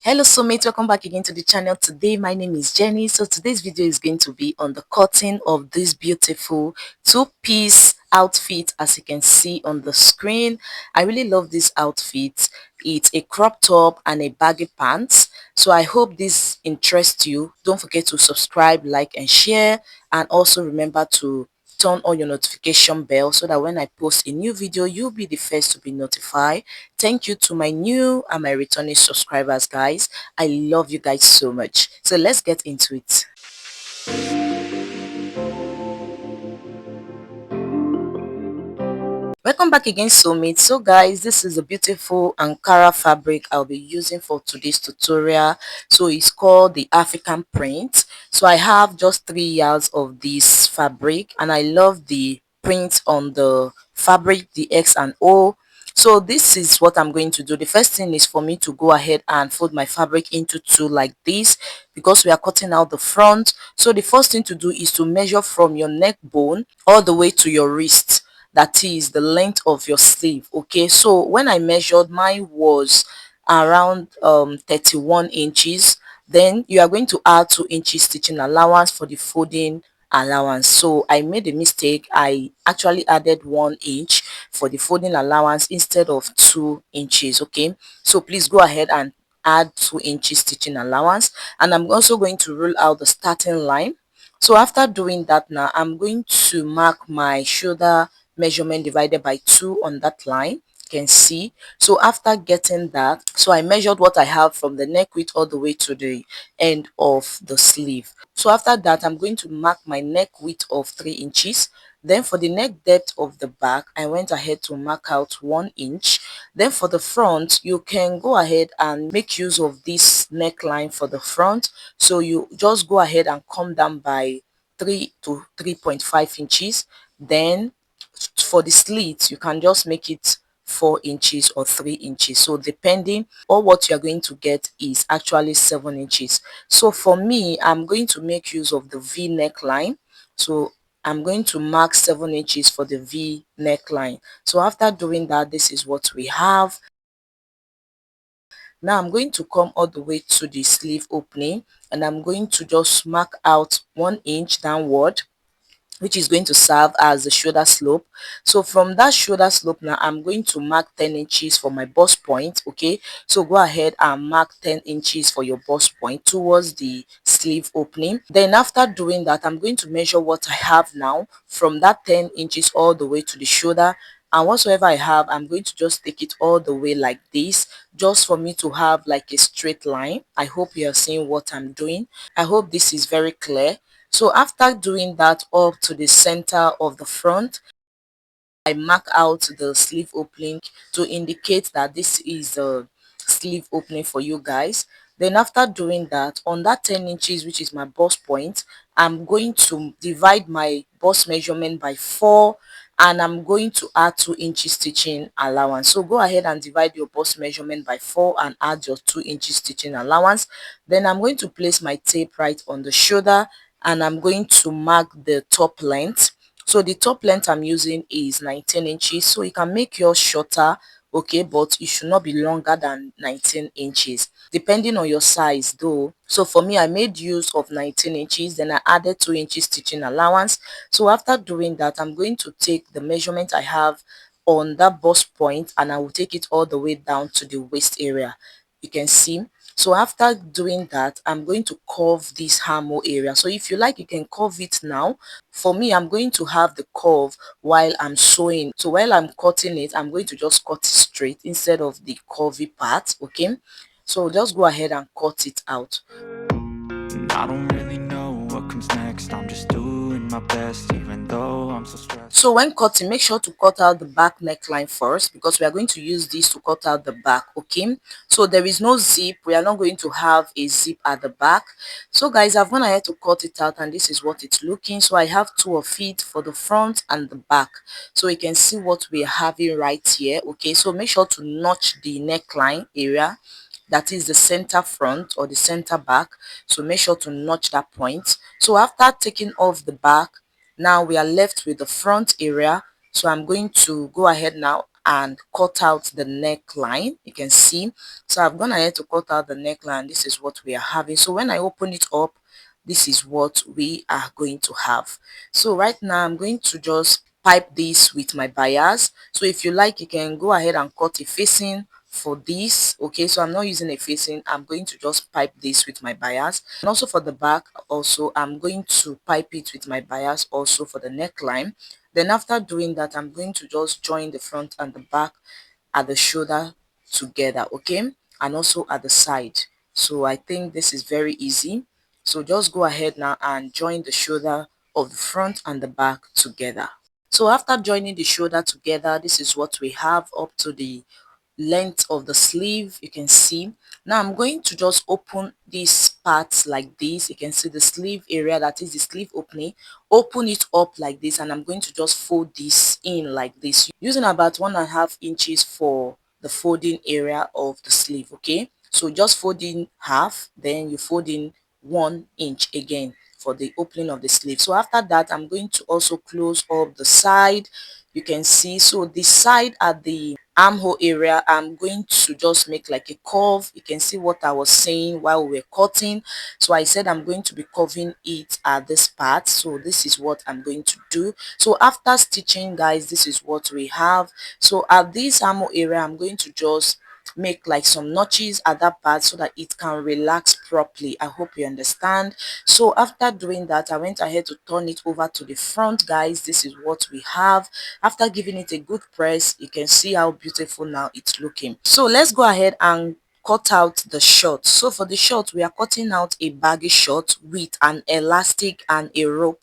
Hello soulmates, welcome back again to the channel. Today my name is Jenny. So today's video is going to be on the cutting of this beautiful two-piece outfit. As you can see on the screen, I really love this outfit. It's a crop top and a baggy pants. So I hope this interests you. Don't forget to subscribe, like and share, and also remember to turn on your notification bell so that when I post a new video, you'll be the first to be notified. Thank you to my new and my returning subscribers, guys. I love you guys so much. So let's get into it. Welcome back again, soulmates. So guys, this is a beautiful Ankara fabric I'll be using for today's tutorial. So it's called the African print. So I have just 3 yards of this fabric and I love the print on the fabric, the X and O. So this is what I'm going to do. The first thing is for me to go ahead and fold my fabric into two like this, because we are cutting out the front. So the first thing to do is to measure from your neck bone all the way to your wrist. That is the length of your sleeve. Okay, so when I measured, mine was around 31 inches. Then you are going to add 2 inches stitching allowance for the folding allowance. So I made a mistake. I actually added 1 inch for the folding allowance instead of 2 inches. Okay, so please go ahead and add 2 inches stitching allowance, and I'm also going to rule out the starting line. So after doing that, now I'm going to mark my shoulder measurement divided by 2 on that line. You can see. So after getting that, so I measured what I have from the neck width all the way to the end of the sleeve. So after that, I'm going to mark my neck width of 3 inches. Then for the neck depth of the back, I went ahead to mark out 1 inch. Then for the front, you can go ahead and make use of this neckline for the front. So you just go ahead and come down by 3 to 3.5 inches. Then for the slits, you can just make it 4 inches or 3 inches. So depending on what you're going to get is actually 7 inches. So for me, I'm going to make use of the V neckline. So I'm going to mark 7 inches for the V neckline. So after doing that, this is what we have. Now I'm going to come all the way to the sleeve opening, and I'm going to just mark out 1 inch downward, which is going to serve as the shoulder slope. So from that shoulder slope, now I'm going to mark 10 inches for my bust point. Okay, so go ahead and mark 10 inches for your bust point towards the sleeve opening. Then after doing that, I'm going to measure what I have now from that 10 inches all the way to the shoulder, and whatsoever I have, I'm going to just take it all the way like this, just for me to have like a straight line. I hope you are seeing what I'm doing. I hope this is very clear. So after doing that up to the center of the front, I mark out the sleeve opening to indicate that this is a sleeve opening for you guys. Then after doing that, on that 10 inches, which is my bust point, I'm going to divide my bust measurement by 4, and I'm going to add 2 inches stitching allowance. So go ahead and divide your bust measurement by 4 and add your 2 inches stitching allowance. Then I'm going to place my tape right on the shoulder, and I'm going to mark the top length. So the top length I'm using is 19 inches. So you can make yours shorter, okay, but it should not be longer than 19 inches, depending on your size though. So for me, I made use of 19 inches, then I added 2 inches stitching allowance. So after doing that, I'm going to take the measurement I have on that bust point, and I will take it all the way down to the waist area. You can see. So after doing that, I'm going to curve this armhole area. So if you like, you can curve it now. For me, I'm going to have the curve while I'm sewing. So while I'm cutting it, I'm going to just cut it straight instead of the curvy part. Okay, so just go ahead and cut it out. I don't really know what comes next. I'm just doing my best, even though I'm so stressed. So when cutting, make sure to cut out the back neckline first, because we are going to use this to cut out the back. Okay, so there is no zip. We are not going to have a zip at the back. So guys, I've gone ahead to cut it out, and this is what it's looking. So I have 2 of it for the front and the back, so you can see what we are having right here. Okay, so make sure to notch the neckline area, that is the center front or the center back. So make sure to notch that point. So after taking off the back, now we are left with the front area. So I'm going to go ahead now and cut out the neckline. You can see, so I've gone ahead to cut out the neckline. This is what we are having. So when I open it up, this is what we are going to have. So right now I'm going to just pipe this with my bias. So if you like, you can go ahead and cut a facing for this. Okay, so I'm not using a facing, I'm going to just pipe this with my bias. And also for the back, also I'm going to pipe it with my bias also for the neckline. Then after doing that, I'm going to just join the front and the back at the shoulder together, okay, and also at the side. So I think this is very easy. So just go ahead now and join the shoulder of the front and the back together. So after joining the shoulder together, this is what we have up to the length of the sleeve. You can see now I'm going to just open this part like this. You can see the sleeve area, that is the sleeve opening. Open it up like this, and I'm going to just fold this in like this, using about 1.5 inches for the folding area of the sleeve. Okay, so just fold in half, then you fold in 1 inch again for the opening of the sleeve. So after that, I'm going to also close up the side. You can see, so the side at the armhole area, I'm going to just make like a curve. You can see what I was saying while we were cutting. So I said I'm going to be curving it at this part. So this is what I'm going to do. So after stitching, guys, this is what we have. So at this armhole area, I'm going to just make like some notches at that part so that it can relax properly. I hope you understand. So after doing that, I went ahead to turn it over to the front, guys. This is what we have. After giving it a good press, you can see how beautiful now it's looking. So let's go ahead and cut out the short. So for the short, we are cutting out a baggy short with an elastic and a rope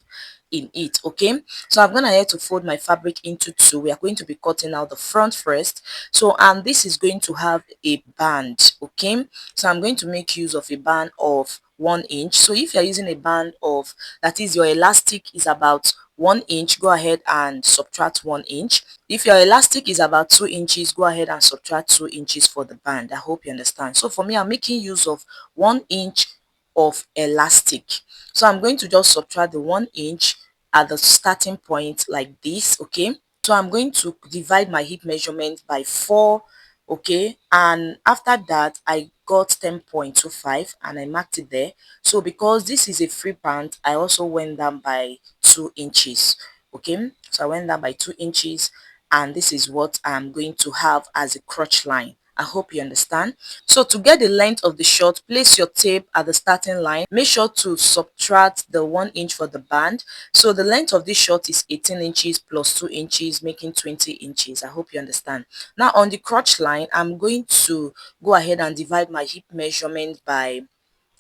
in it. Okay, so I'm gonna have to fold my fabric into two. We are going to be cutting out the front first. So and this is going to have a band. Okay, so I'm going to make use of a band of 1 inch. So if you're using a band of, that is, your elastic is about 1 inch, go ahead and subtract 1 inch. If your elastic is about 2 inches, go ahead and subtract 2 inches for the band. I hope you understand. So for me, I'm making use of 1 inch of elastic. So I'm going to just subtract the 1 inch at the starting point like this. Okay, so I'm going to divide my hip measurement by 4. Okay, and after that I got 10.25 and I marked it there. So because this is a free pant, I also went down by 2 inches. Okay, so I went down by 2 inches, and this is what I'm going to have as a crotch line. I hope you understand. So to get the length of the short, place your tape at the starting line. Make sure to subtract the 1 inch for the band. So the length of this short is 18 inches plus 2 inches, making 20 inches. I hope you understand. Now on the crotch line, I'm going to go ahead and divide my hip measurement by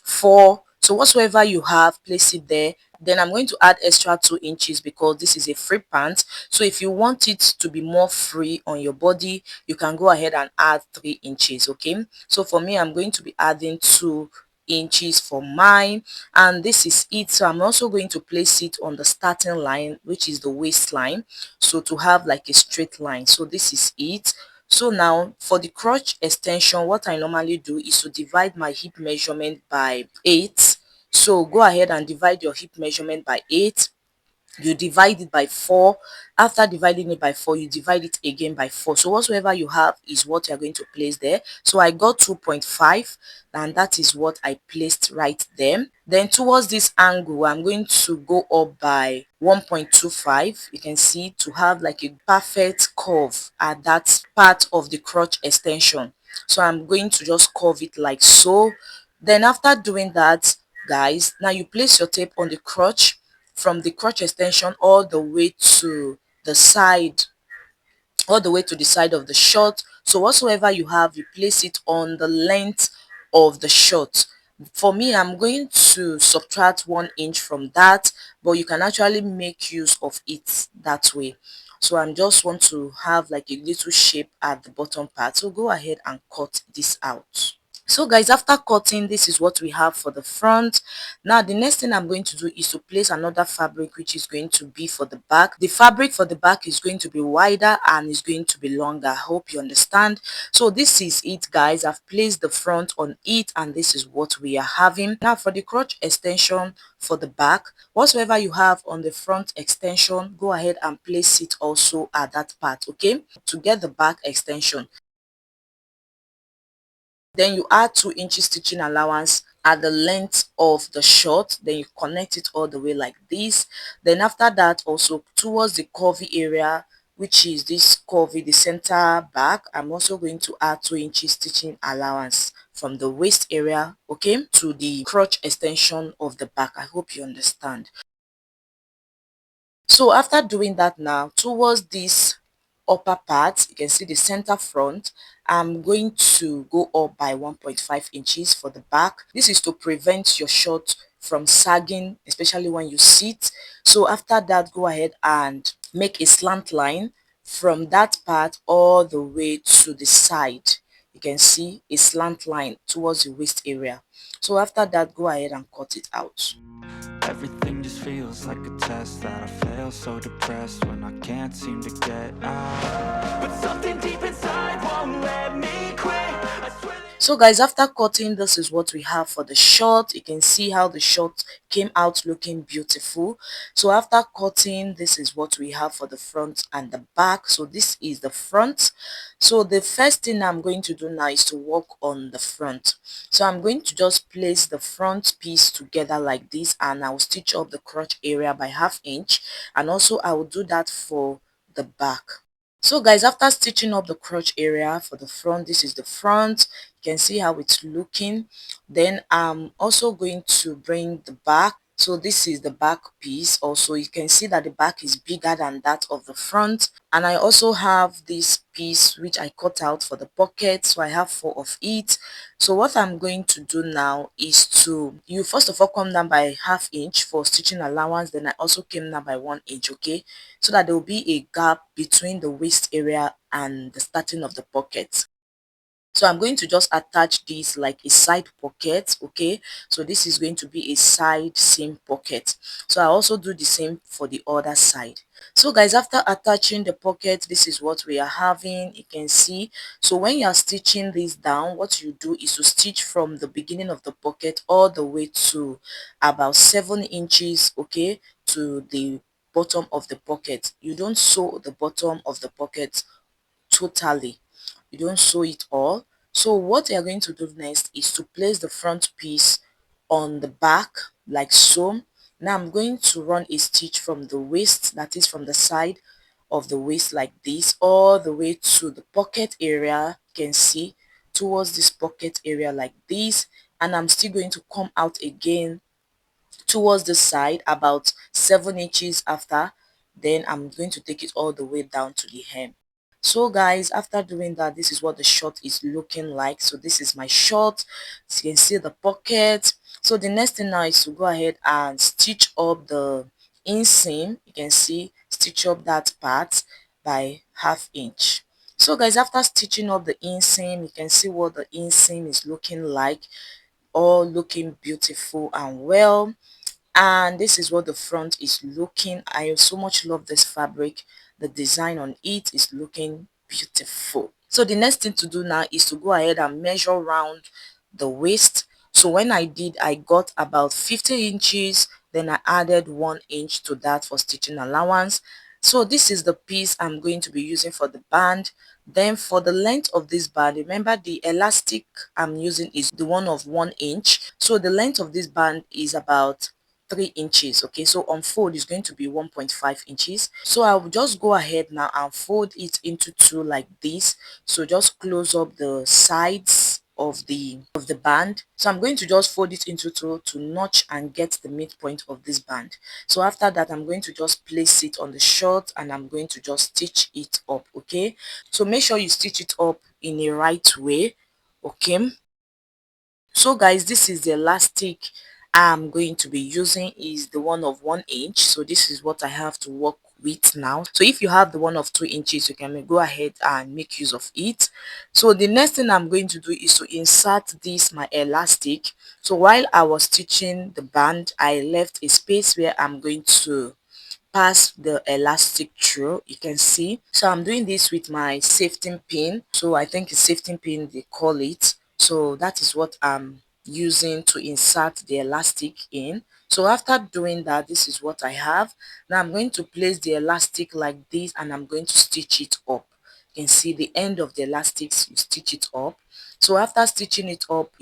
4. So whatsoever you have, place it there. Then I'm going to add extra 2 inches because this is a free pant. So if you want it to be more free on your body, you can go ahead and add 3 inches. Okay, so for me, I'm going to be adding 2 inches for mine, and this is it. So I'm also going to place it on the starting line, which is the waistline, so to have like a straight line. So this is it. So now for the crotch extension, what I normally do is to divide my hip measurement by 8. So go ahead and divide your hip measurement by 8. You divide it by 4. After dividing it by 4, you divide it again by 4. So whatsoever you have is what you're going to place there. So I got 2.5, and that is what I placed right there. Then towards this angle, I'm going to go up by 1.25. You can see, to have like a perfect curve at that part of the crotch extension. So I'm going to just curve it like so. Then after doing that, guys, now you place your tape on the crotch, from the crotch extension all the way to the side, of the short. So whatsoever you have, you place it on the length of the short. For me, I'm going to subtract 1 inch from that, but you can actually make use of it that way. So I just want to have like a little shape at the bottom part. So go ahead and cut this out. So guys, after cutting, this is what we have for the front. Now the next thing I'm going to do is to place another fabric, which is going to be for the back. The fabric for the back is going to be wider and is going to be longer. I hope you understand. So this is it guys. I've placed the front on it and this is what we are having. Now for the crotch extension for the back, whatsoever you have on the front extension, go ahead and place it also at that part, okay, to get the back extension. Then you add 2 inches stitching allowance at the length of the short, then you connect it all the way like this. Then after that, also towards the curvy area, which is this curvy, the center back, I'm also going to add 2 inches stitching allowance from the waist area, okay, to the crotch extension of the back. I hope you understand. So after doing that, now towards this upper part, you can see the center front, I'm going to go up by 1.5 inches for the back. This is to prevent your short from sagging, especially when you sit. So after that, go ahead and make a slant line from that part all the way to the side. You can see a slant line towards the waist area. So after that, go ahead and cut it out. Everything just feels like a test that I fail, so depressed when I can't seem to get out. But something deep inside won't let me quit. I swear. So guys, after cutting, this is what we have for the short. You can see how the short came out looking beautiful. So after cutting, this is what we have for the front and the back. So this is the front. So the first thing I'm going to do now is to work on the front. So I'm going to just place the front piece together like this, and I'll stitch up the crotch area by 1/2 inch, and also I will do that for the back. So guys, after stitching up the crotch area for the front, this is the front. You can see how it's looking. Then I'm also going to bring the back. So this is the back piece. Also, you can see that the back is bigger than that of the front. And I also have this piece which I cut out for the pocket. So I have 4 of it. So what I'm going to do now is to, you first of all come down by 1/2 inch for stitching allowance. Then I also came down by 1 inch, okay, so that there will be a gap between the waist area and the starting of the pocket. So I'm going to just attach this like a side pocket, okay. So this is going to be a side seam pocket. So I also do the same for the other side. So guys, after attaching the pocket, this is what we are having. You can see. So when you are stitching this down, what you do is to stitch from the beginning of the pocket all the way to about 7 inches, okay, to the bottom of the pocket. You don't sew the bottom of the pocket totally, you don't sew it all. So what you're going to do next is to place the front piece on the back like so. Now I'm going to run a stitch from the waist, that is from the side of the waist like this, all the way to the pocket area. You can see towards this pocket area like this, and I'm still going to come out again towards the side about 7 inches after. Then I'm going to take it all the way down to the hem. So guys, after doing that, this is what the short is looking like. So this is my short. So you can see the pocket. So the next thing now is to go ahead and stitch up the inseam. You can see, stitch up that part by 1/2 inch. So guys, after stitching up the inseam, you can see what the inseam is looking like, all looking beautiful and well. And this is what the front is looking. I so much love this fabric. The design on it is looking beautiful. So the next thing to do now is to go ahead and measure round the waist. So when I did, I got about 50 inches, then I added 1 inch to that for stitching allowance. So this is the piece I'm going to be using for the band. Then for the length of this band, remember the elastic I'm using is the one of 1 inch. So the length of this band is about 3 inches, okay. So on fold is going to be 1.5 inches. So I will just go ahead now and fold it into 2 like this. So just close up the sides of the band. So I'm going to just fold it into 2 to notch and get the midpoint of this band. So after that, I'm going to just place it on the short and I'm going to just stitch it up, okay. So make sure you stitch it up in a right way, okay. So guys, this is the elastic I'm going to be using, is the one of 1 inch. So this is what I have to work width now. So if you have the one of 2 inches, you can go ahead and make use of it. So the next thing I'm going to do is to insert this my elastic. So while I was stitching the band, I left a space where I'm going to pass the elastic through. You can see, so I'm doing this with my safety pin. So I think it's safety pin they call it. So that is what I'm using to insert the elastic in. So after doing that, this is what I have. Now I'm going to place the elastic like this, and I'm going to stitch it up. You can see the end of the elastics, you stitch it up. So after stitching it up,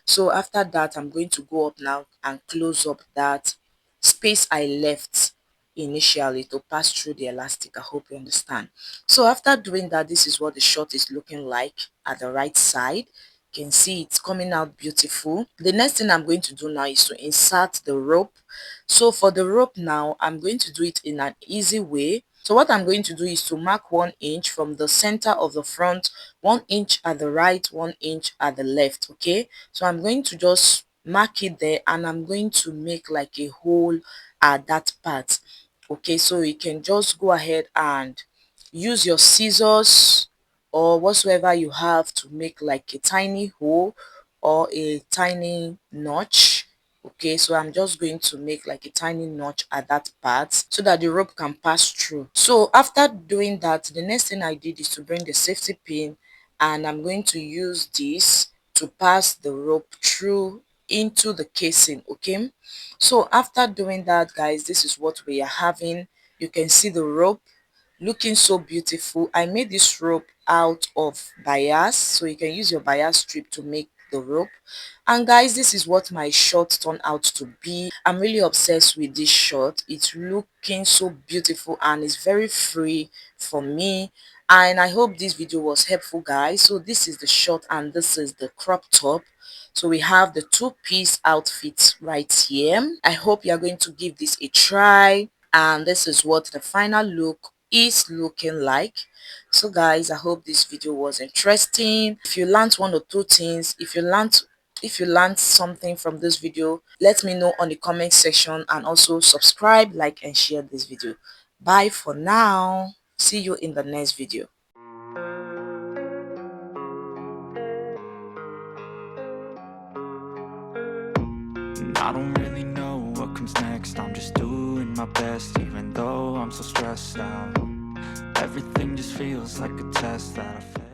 so after that, I'm going to go up now and close up that space I left initially to pass through the elastic. I hope you understand. So after doing that, this is what the short is looking like at the right side. You can see it's coming out beautiful. The next thing I'm going to do now is to insert the rope. So for the rope now, I'm going to do it in an easy way. So what I'm going to do is to mark 1 inch from the center of the front, 1 inch at the right, 1 inch at the left. Okay, so I'm going to just mark it there, and I'm going to make like a hole at that part. Okay, so you can just go ahead and use your scissors or whatsoever you have to make like a tiny hole or a tiny notch. Okay, so I'm just going to make like a tiny notch at that part so that the rope can pass through. So after doing that, the next thing I did is to bring the safety pin, and I'm going to use this to pass the rope through into the casing. Okay, so after doing that, guys, this is what we are having. You can see the rope looking so beautiful. I made this rope out of bias, so you can use your bias strip to make the rope. And guys, this is what my short turned out to be. I'm really obsessed with this short. It's looking so beautiful and it's very free for me, and I hope this video was helpful, guys. So this is the short and this is the crop top. So we have the two-piece outfit right here. I hope you're going to give this a try, and this is what the final look is looking like. So guys, I hope this video was interesting. If you learned one or two things, if you learned something from this video, let me know on the comment section, and also subscribe, like, and share this video. Bye for now. See you in the next video. And I don't really know what comes next. I'm just doing my best, even though I'm so stressed out. Everything just feels like a test that I failed.